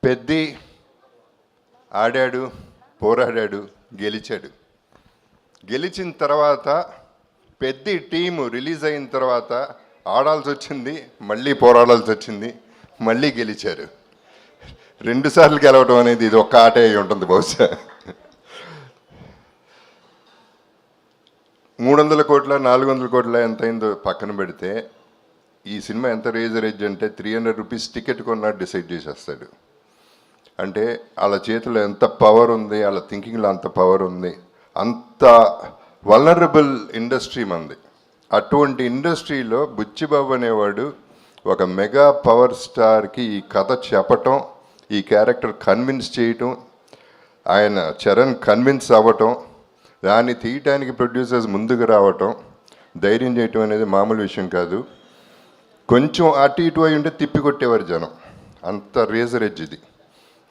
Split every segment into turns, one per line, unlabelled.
పెద్ది ఆడాడు, పోరాడాడు, గెలిచాడు. గెలిచిన తర్వాత పెద్ది టీము రిలీజ్ అయిన తర్వాత ఆడాల్సి వచ్చింది, మళ్ళీ పోరాడాల్సి వచ్చింది, మళ్ళీ గెలిచారు. 2 సార్లు గెలవడం అనేది ఇది ఒక్క ఆటే అయి ఉంటుంది బహుశా. 300 కోట్ల 400 కోట్ల ఎంత అయిందో పక్కన పెడితే ఈ సినిమా ఎంత రేజ్ అంటే 300 రూపీస్ టికెట్ కొన్నా డిసైడ్ చేసేస్తాడు. అంటే వాళ్ళ చేతిలో ఎంత పవర్ ఉంది, వాళ్ళ థింకింగ్లో అంత పవర్ ఉంది. అంత వల్నరబుల్ ఇండస్ట్రీ మంది. అటువంటి ఇండస్ట్రీలో బుచ్చిబాబు అనేవాడు ఒక మెగా పవర్ స్టార్కి ఈ కథ చెప్పటం, ఈ క్యారెక్టర్ కన్విన్స్ చేయటం, ఆయన చరణ్ కన్విన్స్ అవ్వటం, దాన్ని తీయటానికి ప్రొడ్యూసర్స్ ముందుకు రావటం, ధైర్యం చేయటం అనేది మామూలు విషయం కాదు. కొంచెం అటు ఇటు అయి ఉంటే తిప్పి కొట్టేవారు జనం, అంత రేజర్ ఎడ్జ్ ఇది.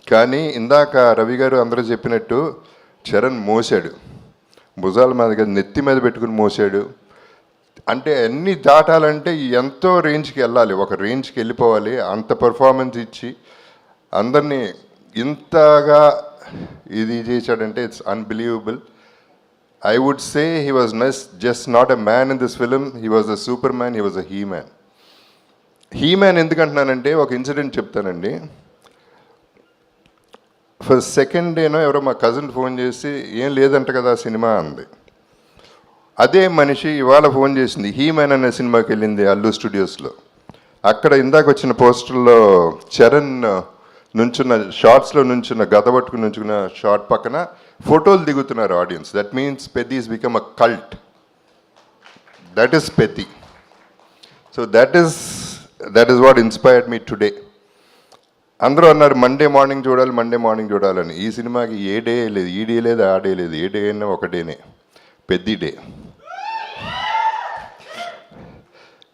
కానీ ఇందాక రవి గారు అందరూ చెప్పినట్టు చరణ్ మోసాడు, భుజాల మీద నెత్తి మీద పెట్టుకుని మోసాడు. అంటే అన్ని దాటాలంటే ఎంతో రేంజ్కి వెళ్ళాలి, ఒక రేంజ్కి వెళ్ళిపోవాలి. అంత పర్ఫార్మెన్స్ ఇచ్చి అందరినీ ఇంతగా ఇది చేశాడంటే it's unbelievable. I would say he was just not a man in this film, he was a superman, he was a he-man. He-man ఎందుకంటున్నానంటే ఒక ఇన్సిడెంట్ చెప్తానండి. ఫస్ట్ సెకండ్ డేనో ఎవరో మా కజిన్ ఫోన్ చేసి ఏం లేదంట కదా సినిమా అంది. అదే మనిషి ఇవాళ ఫోన్ చేసింది, హీ-మ్యాన్ అనే సినిమాకి వెళ్ళింది అల్లు స్టూడియోస్లో. అక్కడ ఇందాక వచ్చిన పోస్టర్లో చరణ్ నుంచున్న షార్ట్స్లో నుంచున్న గద పట్టుకుని నుంచున్న షార్ట్ పక్కన ఫోటోలు దిగుతున్నారు audience. That means Peddi is become a cult. That is Peddi. So that is what inspired me today. అందరూ అన్నారు మండే మార్నింగ్ చూడాలని. ఈ సినిమాకి ఏ డే లేదు, ఈ డే లేదు, ఆ డే లేదు, ఏ డే అయినా ఒక డేనే, పెద్ది డే.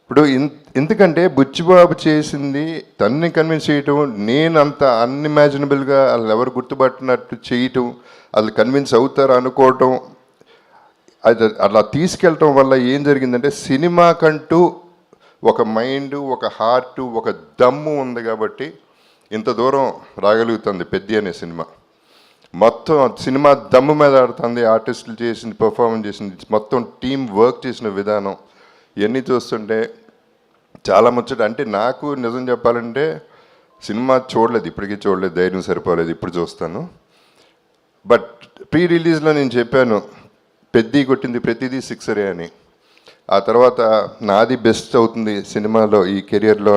ఇప్పుడు ఎందుకంటే బుచ్చిబాబు చేసింది తన్ని కన్విన్స్ చేయటం, నేను అంత అన్ఇమాజినబుల్గా వాళ్ళు ఎవరు గుర్తుపట్టినట్టు చేయటం, వాళ్ళు కన్విన్స్ అవుతారు అనుకోవటం, అది అలా తీసుకెళ్ళటం వల్ల ఏం జరిగిందంటే సినిమాకంటూ ఒక మైండ్, ఒక హార్ట్, ఒక దమ్ము ఉంది కాబట్టి ఇంత దూరం రాగలుగుతుంది పెద్ది అనే సినిమా. మొత్తం సినిమా దమ్ము మీద ఆడుతుంది, ఆర్టిస్టులు చేసింది, పర్ఫార్మెన్స్ చేసింది, మొత్తం టీం వర్క్ చేసిన విధానం ఇవన్నీ చూస్తుంటే చాలా ముచ్చట. అంటే నాకు నిజం చెప్పాలంటే సినిమా చూడలేదు, ఇప్పటికీ చూడలేదు, ధైర్యం సరిపోలేదు, ఇప్పుడు చూస్తాను. బట్ ప్రీ రిలీజ్లో నేను చెప్పాను పెద్ది కొట్టింది ప్రతిదీ సిక్సరే అని. ఆ తర్వాత నాది బెస్ట్ అవుతుంది సినిమాలో ఈ కెరియర్లో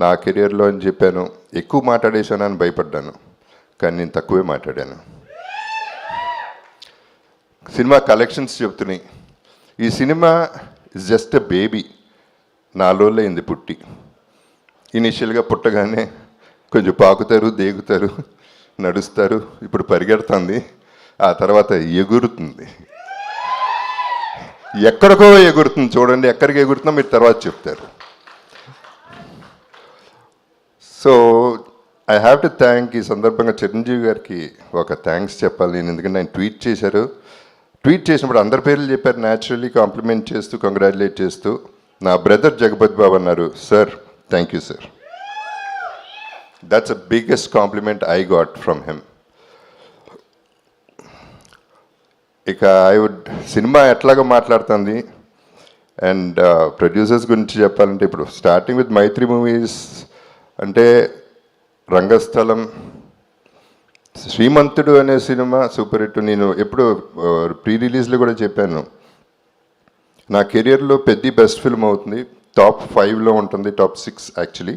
నా కెరియర్లో అని చెప్పాను. ఎక్కువ మాట్లాడేశాను అని భయపడ్డాను, కానీ నేను తక్కువే మాట్లాడాను. సినిమా కలెక్షన్స్ చెప్తున్నాయి. ఈ cinema is just a baby. 4 రోజులు అయింది పుట్టి. ఇనిషియల్గా పుట్టగానే కొంచెం పాకుతారు, దేగుతారు, నడుస్తారు, ఇప్పుడు పరిగెడుతుంది, ఆ తర్వాత ఎగురుతుంది. ఎక్కడికో ఎగురుతుంది, చూడండి ఎక్కడికి ఎగురుతుందో మీరు తర్వాత చెప్తారు. So I have to thank ఈ సందర్భంగా చిరంజీవి గారికి ఒక థ్యాంక్స్ చెప్పాలి నేను. ఎందుకంటే ఆయన ట్వీట్ చేసినప్పుడు అందరి పేర్లు చెప్పారు, న్యాచురల్లీ కాంప్లిమెంట్ చేస్తూ, కంగ్రాచులేట్ చేస్తూ. నా బ్రదర్ జగపతి బాబు అన్నారు, sir thank you sir. That's the biggest compliment I got from him. ఇక సినిమా ఎట్లాగో మాట్లాడుతుంది. అండ్ ప్రొడ్యూసర్స్ గురించి చెప్పాలంటే ఇప్పుడు స్టార్టింగ్ విత్ మైత్రి మూవీస్ అంటే రంగస్థలం, శ్రీమంతుడు అనే సినిమా సూపర్ హిట్. నేను ఎప్పుడు ప్రీ రిలీజ్లో కూడా చెప్పాను, నా కెరియర్లో పెద్ద బెస్ట్ ఫిల్మ్ అవుతుంది, టాప్ 5లో ఉంటుంది, top 6 actually.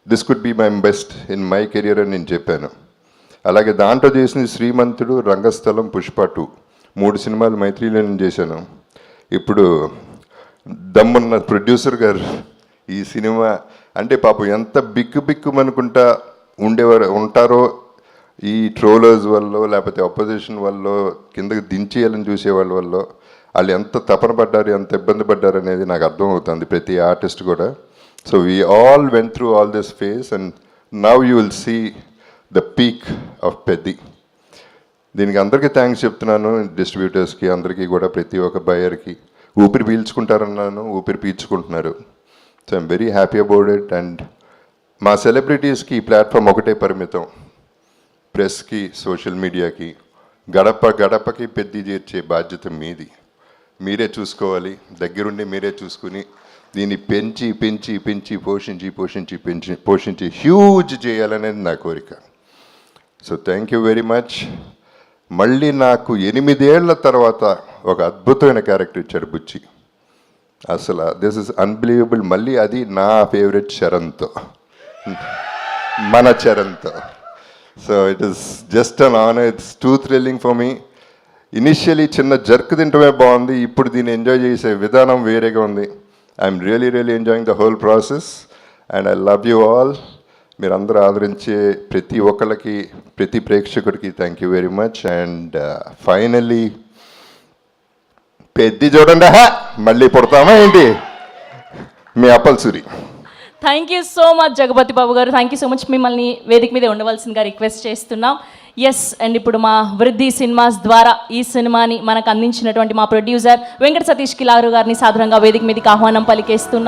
This could be my best in my career అని నేను చెప్పాను. అలాగే దాంట్లో చేసింది శ్రీమంతుడు, రంగస్థలం, పుష్ప 2 3 సినిమాలు మైత్రిలో నేను చేశాను. ఇప్పుడు దమ్మున్న ప్రొడ్యూసర్ గారు ఈ సినిమా అంటే పాపం ఎంత బిక్కుమనుకుంటా ఉంటారో ఈ ట్రోలర్స్ వల్ల, లేకపోతే అపోజిషన్ వల్ల, కిందకి దించేయాలని చూసేవాళ్ళ వల్ల వాళ్ళు ఎంత తపన పడ్డారు, ఎంత ఇబ్బంది పడ్డారు అనేది నాకు అర్థమవుతుంది, ప్రతి ఆర్టిస్ట్ కూడా. So we all went through all this phase and now you will see the peak of Peddi. దీనికి అందరికీ థ్యాంక్స్ చెప్తున్నాను, డిస్ట్రిబ్యూటర్స్కి అందరికీ కూడా, ప్రతి ఒక్క బయర్కి. ఊపిరి పీల్చుకుంటారన్నాను, ఊపిరి పీల్చుకుంటున్నారు. So I'm very happy about it. And మా సెలబ్రిటీస్కి ఈ ప్లాట్ఫామ్ ఒకటే పరిమితం, ప్రెస్కి, సోషల్ మీడియాకి. గడప గడపకి పెద్ద చేర్చే బాధ్యత మీది. మీరే చూసుకోవాలి, దగ్గరుండి మీరే చూసుకుని దీన్ని పెంచి పెంచి పెంచి పోషించి పోషించి పెంచి పోషించి హ్యూజ్ చేయాలనేది నా కోరిక. So thank you very much. మళ్ళీ నాకు 8 ఏళ్ల తర్వాత ఒక అద్భుతమైన క్యారెక్టర్ ఇచ్చాడు బుచ్చి. అసలు దిస్ ఇస్ అన్బిలీవబుల్. మళ్ళీ అది నా ఫేవరెట్ చరణ్తో, మన చరణ్తో. So it is just an honour. It's too thrilling for me. Initially చిన్న జర్క్ తింటమే బాగుంది, ఇప్పుడు దీన్ని ఎంజాయ్ చేసే విధానం వేరేగా ఉంది. I'm really enjoying the whole process and I love you all. మీరందరూ ఆదరించే ప్రతి ఒక్కరికి, ప్రతి ప్రేక్షకుడికి thank you very much. And finally పెద్ద చూడండి, మళ్ళీ పుడతామా ఏంటి, మీ Appalsuri.
Thank you so much Jagapathi Babu garu, thank you so much. మిమ్మల్ని వేదిక మీద ఉండవలసిందిగా రిక్వెస్ట్ చేస్తున్నాం. ఎస్, అండ్ ఇప్పుడు మా వృద్ధి సినిమాస్ ద్వారా ఈ సినిమాని మనకు అందించినటువంటి మా ప్రొడ్యూసర్ వెంకట సతీష్ కిలారు గారిని సాధారణంగా వేదిక మీదకి ఆహ్వానం పలికేస్తున్నాం.